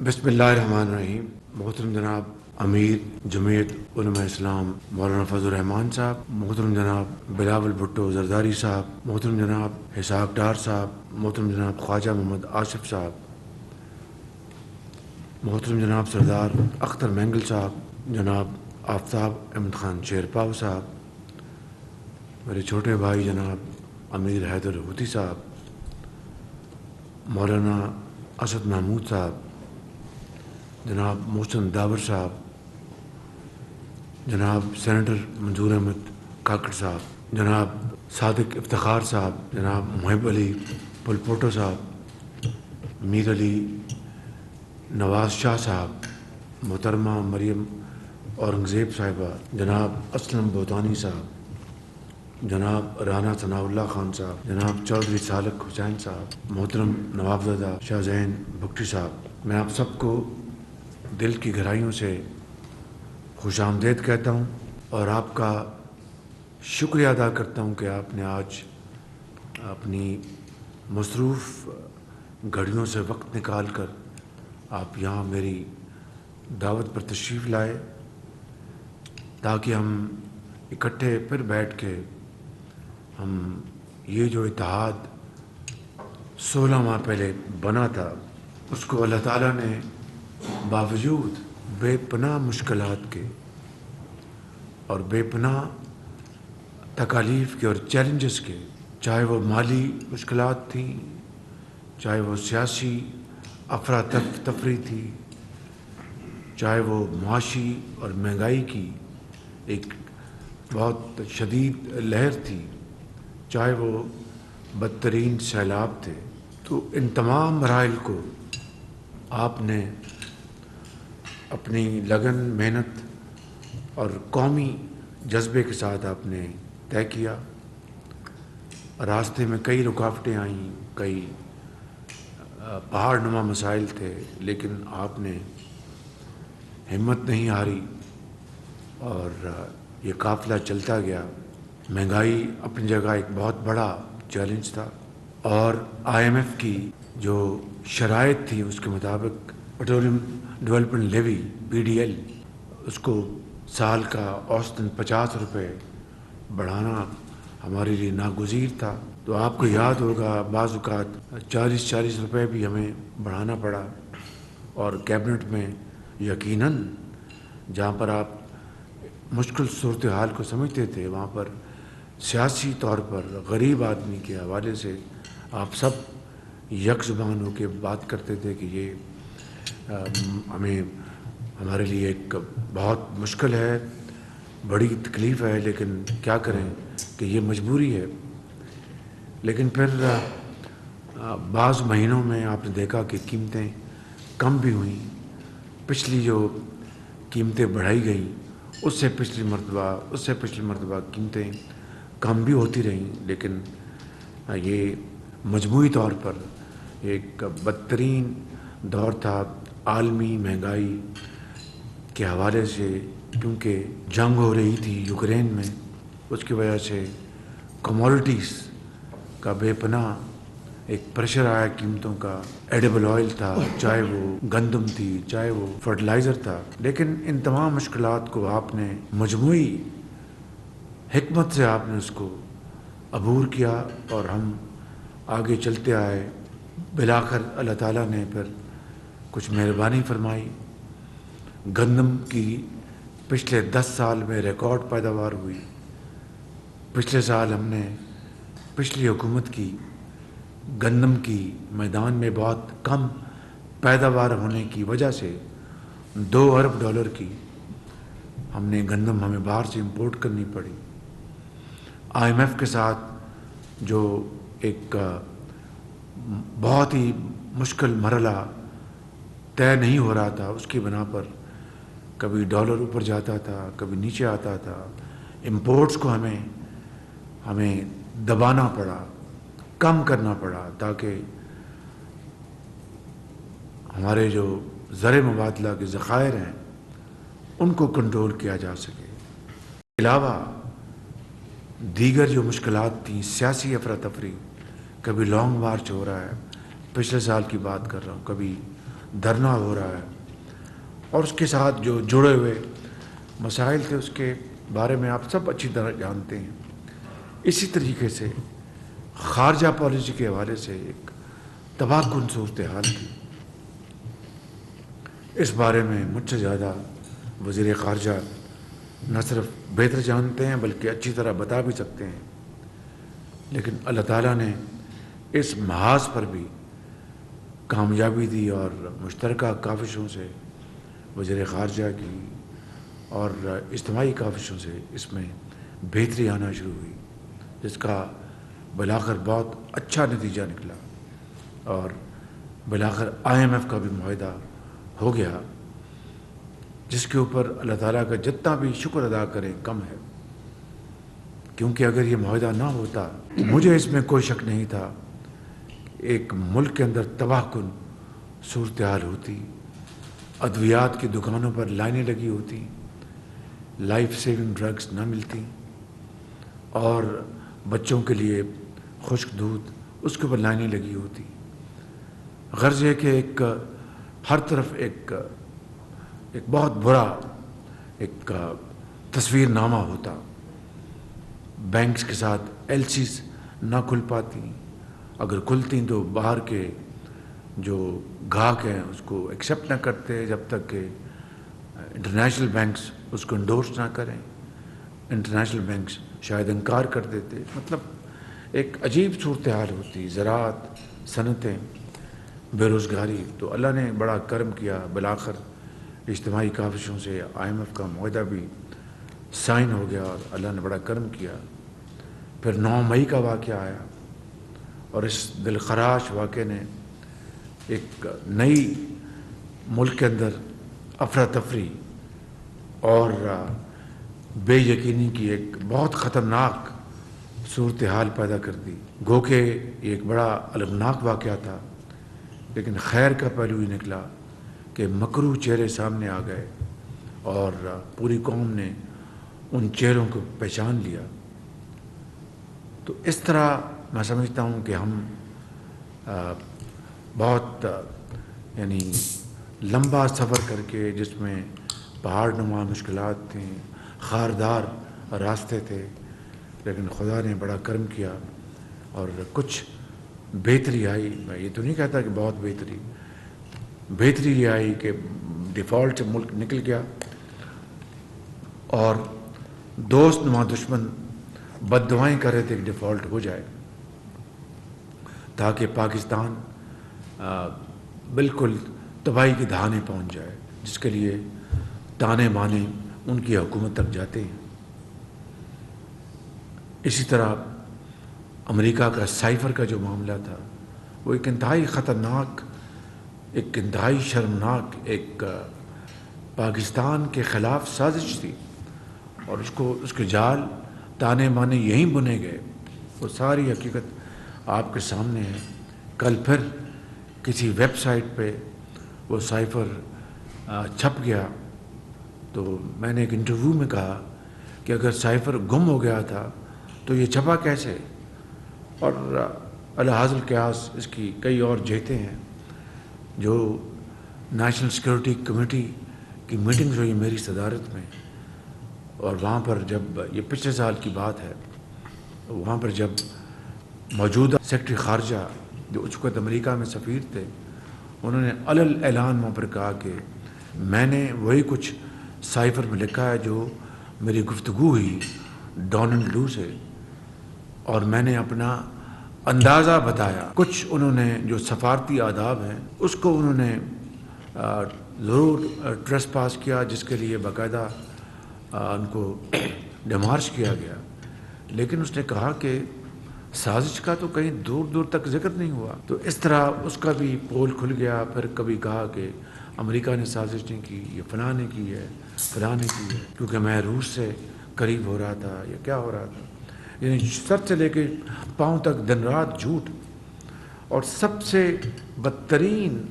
بسم اللہ الرحمن الرحیم. محترم جناب امیر جمعیت علماء اسلام مولانا فضل الرحمان صاحب، محترم جناب بلاول بھٹو زرداری صاحب، محترم جناب اسحاق ڈار صاحب، محترم جناب خواجہ محمد آصف صاحب، محترم جناب سردار اختر مینگل صاحب، جناب آفتاب احمد خان شیرپاو صاحب، میرے چھوٹے بھائی جناب امیر حیدر ہوتی صاحب، مولانا اسد محمود صاحب، جناب محسن داور صاحب، جناب سینیٹر منظور احمد کاکڑ صاحب، جناب صادق افتخار صاحب، جناب محب علی پلپوٹو صاحب، میر علی نواز شاہ صاحب، محترمہ مریم اورنگزیب صاحبہ، جناب اسلم بوتانی صاحب، جناب رانا ثناء اللہ خان صاحب، جناب چودھری سالک حسین صاحب، محترم نوابزادہ شاہ زین بگٹی صاحب، میں آپ سب کو دل کی گہرائیوں سے خوش آمدید کہتا ہوں اور آپ کا شکریہ ادا کرتا ہوں کہ آپ نے آج اپنی مصروف گھڑیوں سے وقت نکال کر آپ یہاں میری دعوت پر تشریف لائے تاکہ ہم اکٹھے پھر بیٹھ کے ہم یہ جو اتحاد 16 ماہ پہلے بنا تھا اس کو اللہ تعالیٰ نے باوجود بے پناہ مشکلات کے اور بے پناہ تکالیف کے اور چیلنجز کے، چاہے وہ مالی مشکلات تھیں، چاہے وہ سیاسی افراتفری تھی، چاہے وہ معاشی اور مہنگائی کی ایک بہت شدید لہر تھی، چاہے وہ بدترین سیلاب تھے، تو ان تمام مراحل کو آپ نے اپنی لگن، محنت اور قومی جذبے کے ساتھ آپ نے طے کیا. راستے میں کئی رکاوٹیں آئیں، کئی پہاڑ نما مسائل تھے، لیکن آپ نے ہمت نہیں ہاری اور یہ قافلہ چلتا گیا. مہنگائی اپنی جگہ ایک بہت بڑا چیلنج تھا اور آئی ایم ایف کی جو شرائط تھی اس کے مطابق پیٹرولیم ڈیولپمنٹ لیوی PDL اس کو سال کا اوسطاً 50 روپے بڑھانا ہمارے لیے ناگزیر تھا. تو آپ کو یاد ہوگا بعض اوقات 40 روپے بھی ہمیں بڑھانا پڑا اور کیبنٹ میں یقیناً جہاں پر آپ مشکل صورتحال کو سمجھتے تھے وہاں پر سیاسی طور پر غریب آدمی کے حوالے سے آپ سب یک زبان ہو کے بات کرتے تھے کہ یہ ہمارے لیے ایک بہت مشکل ہے، بڑی تکلیف ہے، لیکن کیا کریں کہ یہ مجبوری ہے. لیکن پھر بعض مہینوں میں آپ نے دیکھا کہ قیمتیں کم بھی ہوئیں. پچھلی جو قیمتیں بڑھائی گئیں اس سے پچھلی مرتبہ قیمتیں کم بھی ہوتی رہیں، لیکن یہ مجموعی طور پر ایک بدترین دور تھا عالمی مہنگائی کے حوالے سے، کیونکہ جنگ ہو رہی تھی یوکرین میں، اس کی وجہ سے کموڈٹیز کا بے پناہ ایک پریشر آیا قیمتوں کا. ایڈیبل آئل تھا، چاہے وہ گندم تھی، چاہے وہ فرٹیلائزر تھا. لیکن ان تمام مشکلات کو آپ نے مجموعی حکمت سے آپ نے اس کو عبور کیا اور ہم آگے چلتے آئے. بالآخر اللہ تعالیٰ نے پھر کچھ مہربانی فرمائی. گندم کی پچھلے 10 سال میں ریکارڈ پیداوار ہوئی. پچھلے سال ہم نے پچھلی حکومت کی گندم کی میدان میں بہت کم پیداوار ہونے کی وجہ سے $2 ارب کی ہم نے گندم ہمیں باہر سے امپورٹ کرنی پڑی. آئی ایم ایف کے ساتھ جو ایک بہت ہی مشکل مرحلہ طے نہیں ہو رہا تھا، اس کی بنا پر کبھی ڈالر اوپر جاتا تھا، کبھی نیچے آتا تھا. امپورٹس کو ہمیں دبانا پڑا، کم کرنا پڑا تاکہ ہمارے جو زر مبادلہ کے ذخائر ہیں ان کو کنٹرول کیا جا سکے. علاوہ دیگر جو مشکلات تھیں، سیاسی افراتفری، کبھی لانگ مارچ ہو رہا ہے، پچھلے سال کی بات کر رہا ہوں، کبھی دھرنا ہو رہا ہے اور اس کے ساتھ جو جڑے ہوئے مسائل تھے اس کے بارے میں آپ سب اچھی طرح جانتے ہیں۔ اسی طریقے سے خارجہ پالیسی کے حوالے سے ایک تباہ کن صورتحال تھی۔ اس بارے میں مجھ سے زیادہ وزیر خارجہ نہ صرف بہتر جانتے ہیں بلکہ اچھی طرح بتا بھی سکتے ہیں، لیکن اللہ تعالیٰ نے اس محاذ پر بھی کامیابی دی اور مشترکہ کاوشوں سے وزیر خارجہ کی اور اجتماعی کاوشوں سے اس میں بہتری آنا شروع ہوئی، جس کا بالآخر بہت اچھا نتیجہ نکلا اور بالآخر IMF کا بھی معاہدہ ہو گیا، جس کے اوپر اللہ تعالیٰ کا جتنا بھی شکر ادا کریں کم ہے، کیونکہ اگر یہ معاہدہ نہ ہوتا مجھے اس میں کوئی شک نہیں تھا ایک ملک کے اندر تباہ کن صورتحال ہوتی، ادویات کی دکانوں پر لائنیں لگی ہوتی، لائف سیونگ ڈرگس نہ ملتی، اور بچوں کے لیے خشک دودھ اس کے اوپر لائنیں لگی ہوتی۔ غرض ہے کہ ایک ہر طرف ایک بہت برا ایک تصویر نامہ ہوتا، بینکس کے ساتھ LCs نہ کھل پاتی، اگر کھلتی تو باہر کے جو گاہک ہیں اس کو ایکسیپٹ نہ کرتے جب تک کہ انٹرنیشنل بینکس اس کو انڈورس نہ کریں، انٹرنیشنل بینکس شاید انکار کر دیتے، مطلب ایک عجیب صورتحال ہوتی، زراعت، صنعتیں، بے روزگاری۔ تو اللہ نے بڑا کرم کیا، بالآخر اجتماعی کاوشوں سے IMF کا معاہدہ بھی سائن ہو گیا اور اللہ نے بڑا کرم کیا۔ پھر 9 مئی کا واقعہ آیا اور اس دلخراش واقعے نے ایک نئی ملک کے اندر افراتفری اور بے یقینی کی ایک بہت خطرناک صورتحال پیدا کر دی۔ گو کہ یہ ایک بڑا المناک واقعہ تھا، لیکن خیر کا پہلو ہی نکلا کہ مکروہ چہرے سامنے آ گئے اور پوری قوم نے ان چہروں کو پہچان لیا۔ تو اس طرح میں سمجھتا ہوں کہ ہم بہت یعنی لمبا سفر کر کے، جس میں پہاڑ نما مشکلات تھیں، خاردار راستے تھے، لیکن خدا نے بڑا کرم کیا اور کچھ بہتری آئی۔ میں یہ تو نہیں کہتا کہ بہت بہتری یہ آئی کہ ڈیفالٹ سے ملک نکل گیا اور دوست نما دشمن بد دعائیں کر رہے تھے کہ ڈیفالٹ ہو جائے، تاکہ پاکستان بالکل تباہی کی دہانے پہنچ جائے، جس کے لیے تانے بانے ان کی حکومت تک جاتے ہیں۔ اسی طرح امریکہ کا سائفر کا جو معاملہ تھا وہ ایک انتہائی خطرناک، ایک انتہائی شرمناک ایک پاکستان کے خلاف سازش تھی، اور اس کے جال تانے بانے یہیں بنے گئے۔ وہ ساری حقیقت آپ کے سامنے ہے۔ کل پھر کسی ویب سائٹ پہ وہ سائفر چھپ گیا، تو میں نے ایک انٹرویو میں کہا کہ اگر سائفر گم ہو گیا تھا تو یہ چھپا کیسے؟ اور الحاصل قیاس اس کی کئی اور جہتیں ہیں۔ جو نیشنل سیکورٹی کمیٹی کی میٹنگز ہوئی میری صدارت میں، اور وہاں پر جب یہ پچھلے سال کی بات ہے، وہاں پر جب موجودہ سیکرٹری خارجہ جو اس وقت امریکہ میں سفیر تھے، انہوں نے علل اعلان وہاں پر کہا کہ میں نے وہی کچھ سائفر میں لکھا ہے جو میری گفتگو ہوئی ڈونلڈ لو سے، اور میں نے اپنا اندازہ بتایا۔ کچھ انہوں نے جو سفارتی آداب ہیں اس کو انہوں نے ضرور ٹریس پاس کیا، جس کے لیے باقاعدہ ان کو ڈیمارش کیا گیا، لیکن اس نے کہا کہ سازش کا تو کہیں دور دور تک ذکر نہیں ہوا۔ تو اس طرح اس کا بھی پول کھل گیا۔ پھر کبھی کہا کہ امریکہ نے سازش نہیں کی، یہ فلاں نے کی ہے، فلاں نے کی ہے، کیونکہ میں روس سے قریب ہو رہا تھا یا کیا ہو رہا تھا، یعنی سر سے لے کے پاؤں تک دن رات جھوٹ۔ اور سب سے بدترین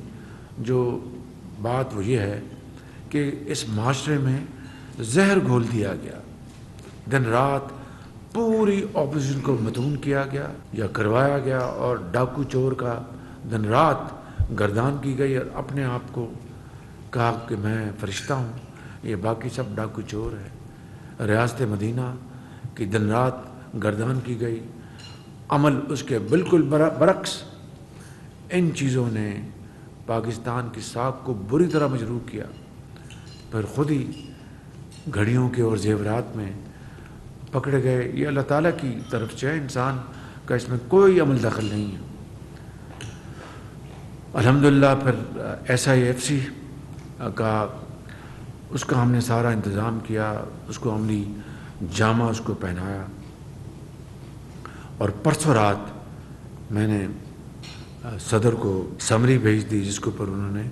جو بات وہ یہ ہے کہ اس معاشرے میں زہر گھول دیا گیا، دن رات پوری اپوزیشن کو مدعون کیا گیا یا کروایا گیا، اور ڈاکو چور کا دن رات گردان کی گئی اور اپنے آپ کو کہا کہ میں فرشتہ ہوں، یہ باقی سب ڈاکو چور ہے۔ ریاست مدینہ کی دن رات گردان کی گئی، عمل اس کے بالکل برعکس ان چیزوں نے پاکستان کی ساکھ کو بری طرح مجروح کیا۔ پھر خود ہی گھڑیوں کے اور زیورات میں پکڑے گئے۔ یہ اللہ تعالیٰ کی طرف سے ہے، انسان کا اس میں کوئی عمل دخل نہیں ہے۔ الحمدللہ پھر SIFC کا اس کا ہم نے سارا انتظام کیا، اس کو عملی جامہ اس کو پہنایا، اور پرسوں رات میں نے صدر کو سمری بھیج دی جس کے اوپر انہوں نے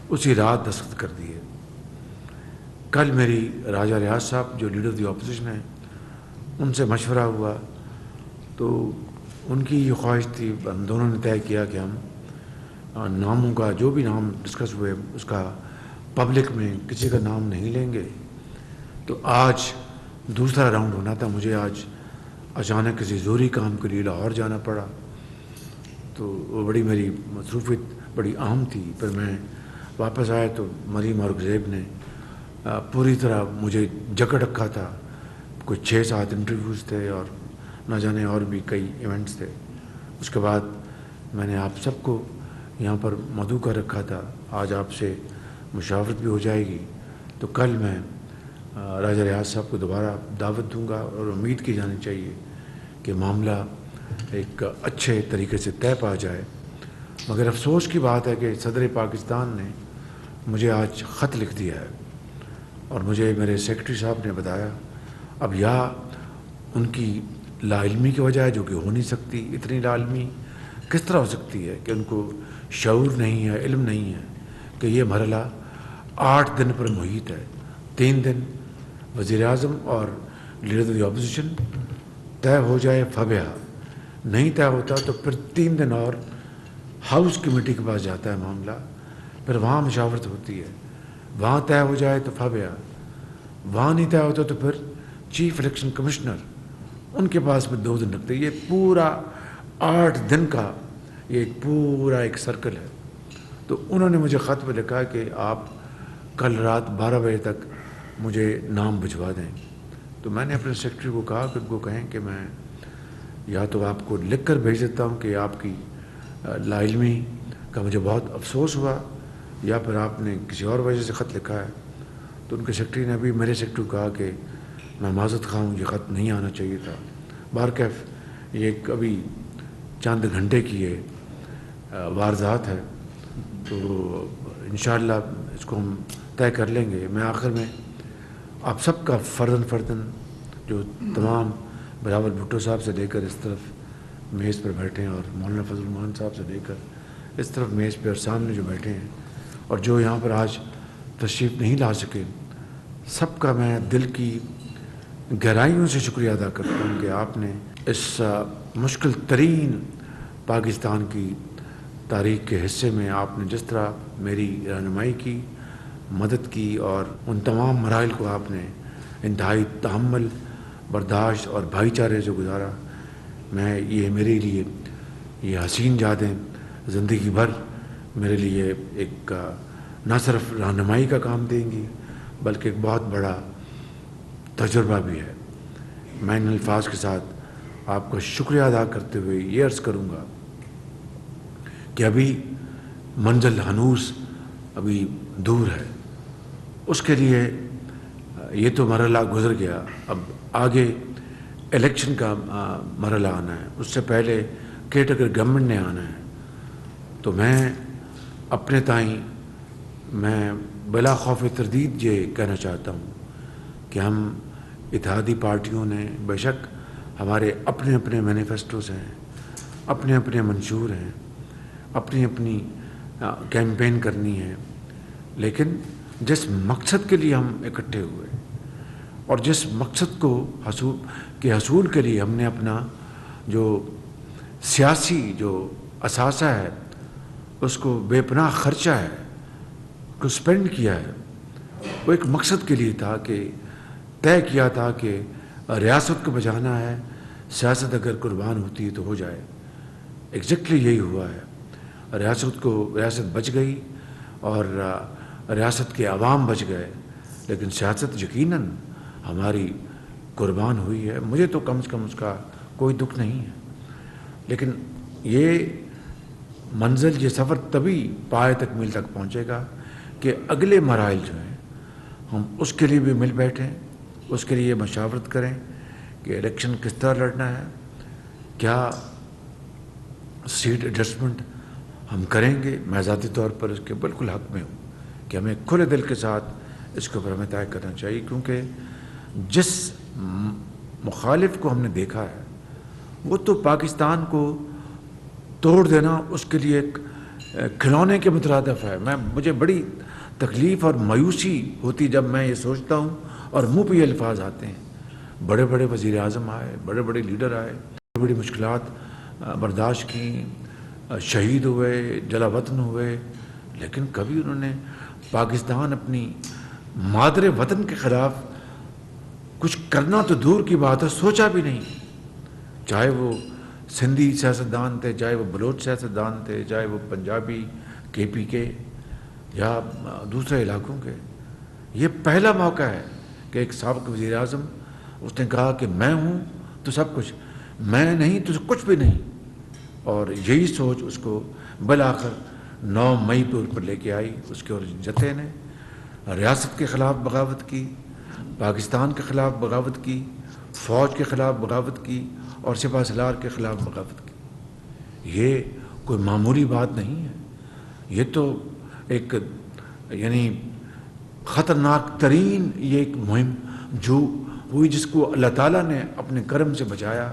اسی رات دستخط کر دیے۔ کل میری راجہ ریاض صاحب جو لیڈر دی اپوزیشن ہیں ان سے مشورہ ہوا، تو ان کی یہ خواہش تھی، ہم دونوں نے طے کیا کہ ہم ناموں کا جو بھی نام ڈسکس ہوئے اس کا پبلک میں کسی کا نام نہیں لیں گے۔ تو آج دوسرا راؤنڈ ہونا تھا، مجھے آج اچانک کسی ضروری کام کے لیے لاہور جانا پڑا، تو وہ بڑی میری مصروفیت بڑی اہم تھی۔ پھر میں واپس آیا تو مریم اور زیب نے پوری طرح مجھے جکڑ رکھا تھا، کوئی 6-7 انٹرویوز تھے اور نہ جانے اور بھی کئی ایونٹس تھے۔ اس کے بعد میں نے آپ سب کو یہاں پر مدعو کر رکھا تھا، آج آپ سے مشاورت بھی ہو جائے گی، تو کل میں راجہ ریاض صاحب کو دوبارہ دعوت دوں گا، اور امید کی جانی چاہیے کہ معاملہ ایک اچھے طریقے سے طے پا جائے۔ مگر افسوس کی بات ہے کہ صدر پاکستان نے مجھے آج خط لکھ دیا ہے، اور مجھے میرے سیکرٹری صاحب نے بتایا، اب یا ان کی لا علمی کی وجہ ہے جو کہ ہو نہیں سکتی، اتنی لا علمی کس طرح ہو سکتی ہے کہ ان کو شعور نہیں ہے، علم نہیں ہے کہ یہ مرحلہ 8 دن پر محیط ہے۔ 3 دن وزیر اعظم اور لیڈر دی اپوزیشن طے ہو جائے فبیہ، نہیں طے ہوتا تو پھر 3 دن اور ہاؤس کمیٹی کے پاس جاتا ہے معاملہ، پھر وہاں مشاورت ہوتی ہے، وہاں طے ہو جائے تو فبیہ، وہاں نہیں طے ہوتا تو پھر چیف الیکشن کمشنر ان کے پاس میں 2 دن لگتے۔ یہ پورا 8 دن کا یہ پورا ایک سرکل ہے۔ تو انہوں نے مجھے خط میں لکھا کہ آپ کل رات 12 بجے تک مجھے نام بھجوا دیں۔ تو میں نے اپنے سیکرٹری کو کہا کہ ان کو کہیں کہ میں یا تو آپ کو لکھ کر بھیج دیتا ہوں کہ آپ کی لا علمی کا مجھے بہت افسوس ہوا، یا پھر آپ نے کسی اور وجہ سے خط لکھا ہے۔ تو ان کے سیکرٹری نے ابھی میرے سیکرٹری کو کہا کہ میں معذرت خواہ ہوں، یہ خط نہیں آنا چاہیے تھا۔ بہرکیف یہ ایک ابھی چند گھنٹے کی یہ واردات ہے، تو انشاءاللہ اس کو ہم طے کر لیں گے۔ میں آخر میں آپ سب کا فرداً جو تمام بلاول بھٹو صاحب سے لے کر اس طرف میز پر بیٹھے ہیں، اور مولانا فضل الرحمان صاحب سے لے کر اس طرف میز پہ اور سامنے جو بیٹھے ہیں، اور جو یہاں پر آج تشریف نہیں لا سکے، سب کا میں دل کی گہرائیوں سے شکریہ ادا کرتا ہوں کہ آپ نے اس مشکل ترین پاکستان کی تاریخ کے حصے میں آپ نے جس طرح میری رہنمائی کی، مدد کی، اور ان تمام مراحل کو آپ نے انتہائی تحمل، برداشت اور بھائی چارے سے گزارا۔ میں یہ میرے لیے یہ حسین یادیں زندگی بھر میرے لیے ایک نہ صرف رہنمائی کا کام دیں گی بلکہ ایک بہت بڑا تجربہ بھی ہے۔ میں ان الفاظ کے ساتھ آپ کا شکریہ ادا کرتے ہوئے یہ عرض کروں گا کہ ابھی منزل ہنوز ابھی دور ہے، اس کے لیے یہ تو مرحلہ گزر گیا، اب آگے الیکشن کا مرحلہ آنا ہے، اس سے پہلے کیٹیگری گورنمنٹ نے آنا ہے۔ تو میں اپنے تائیں میں بلا خوف تردید یہ کہنا چاہتا ہوں کہ ہم اتحادی پارٹیوں نے بے شک ہمارے اپنے اپنے مینیفیسٹوز ہیں، اپنے اپنے منشور ہیں، اپنی اپنی کیمپین کرنی ہے، لیکن جس مقصد کے لیے ہم اکٹھے ہوئے اور جس مقصد کو حصول کے لیے ہم نے اپنا جو سیاسی جو اثاثہ ہے اس کو بے پناہ خرچہ ہے کو سپینڈ کیا ہے، وہ ایک مقصد کے لیے تھا کہ طے کیا تھا کہ ریاست کو بچانا ہے، سیاست اگر قربان ہوتی ہے تو ہو جائے۔ ایگزیکٹلی یہی ہوا ہے۔ ریاست بچ گئی اور ریاست کے عوام بچ گئے، لیکن سیاست یقیناً ہماری قربان ہوئی ہے۔ مجھے تو کم از کم اس کا کوئی دکھ نہیں ہے، لیکن یہ منزل، یہ سفر تبھی پائے تکمیل تک پہنچے گا کہ اگلے مراحل جو ہیں ہم اس کے لیے بھی مل بیٹھیں، اس کے لیے مشاورت کریں کہ الیکشن کس طرح لڑنا ہے، کیا سیٹ ایڈجسٹمنٹ ہم کریں گے۔ میں ذاتی طور پر اس کے بالکل حق میں ہوں کہ ہمیں کھلے دل کے ساتھ اس کے اوپر ہمیں طے کرنا چاہیے، کیونکہ جس مخالف کو ہم نے دیکھا ہے وہ تو پاکستان کو توڑ دینا اس کے لیے ایک کھلونے کے مترادف ہے۔ مجھے بڑی تکلیف اور مایوسی ہوتی جب میں یہ سوچتا ہوں اور منہ پہ یہ الفاظ آتے ہیں۔ بڑے بڑے وزیر اعظم آئے، بڑے بڑے لیڈر آئے، بڑی بڑی مشکلات برداشت کی، شہید ہوئے، جلا وطن ہوئے، لیکن کبھی انہوں نے پاکستان اپنی مادر وطن کے خلاف کچھ کرنا تو دور کی بات ہے، سوچا بھی نہیں۔ چاہے وہ سندھی سیاستدان تھے، چاہے وہ بلوچ سیاستدان تھے، چاہے وہ پنجابی KP کے یا دوسرے علاقوں کے۔ یہ پہلا موقع ہے کہ ایک سابق وزیر اعظم اس نے کہا کہ میں ہوں تو سب کچھ، میں نہیں تو کچھ بھی نہیں، اور یہی سوچ اس کو بالآخر 9 مئی پہ اوپر لے کے آئی۔ اس کے اور جتھے نے ریاست کے خلاف بغاوت کی، پاکستان کے خلاف بغاوت کی، فوج کے خلاف بغاوت کی اور سپہ سالار کے خلاف بغاوت کی۔ یہ کوئی معمولی بات نہیں ہے، یہ تو ایک یعنی خطرناک ترین یہ ایک مہم جو ہوئی، جس کو اللہ تعالیٰ نے اپنے کرم سے بچایا،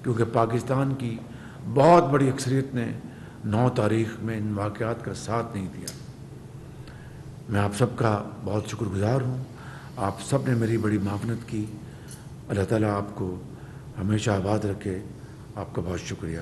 کیونکہ پاکستان کی بہت بڑی اکثریت نے 9 تاریخ میں ان واقعات کا ساتھ نہیں دیا۔ میں آپ سب کا بہت شکر گزار ہوں، آپ سب نے میری بڑی معاونت کی۔ اللہ تعالیٰ آپ کو ہمیشہ آباد رکھے، آپ کا بہت شکریہ۔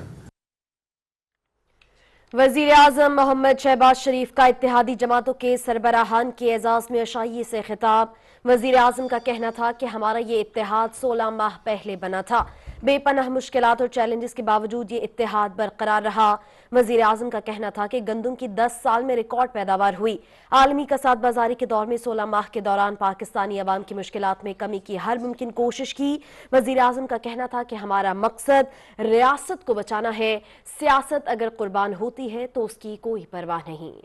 وزیر اعظم محمد شہباز شریف کا اتحادی جماعتوں کے سربراہان کے اعزاز میں عشائیے سے خطاب۔ وزیر اعظم کا کہنا تھا کہ ہمارا یہ اتحاد 16 ماہ پہلے بنا تھا، بے پناہ مشکلات اور چیلنجز کے باوجود یہ اتحاد برقرار رہا۔ وزیر اعظم کا کہنا تھا کہ گندم کی 10 سال میں ریکارڈ پیداوار ہوئی۔ عالمی کساد بازاری کے دور میں 16 ماہ کے دوران پاکستانی عوام کی مشکلات میں کمی کی ہر ممکن کوشش کی۔ وزیر اعظم کا کہنا تھا کہ ہمارا مقصد ریاست کو بچانا ہے، سیاست اگر قربان ہوتی ہے تو اس کی کوئی پرواہ نہیں۔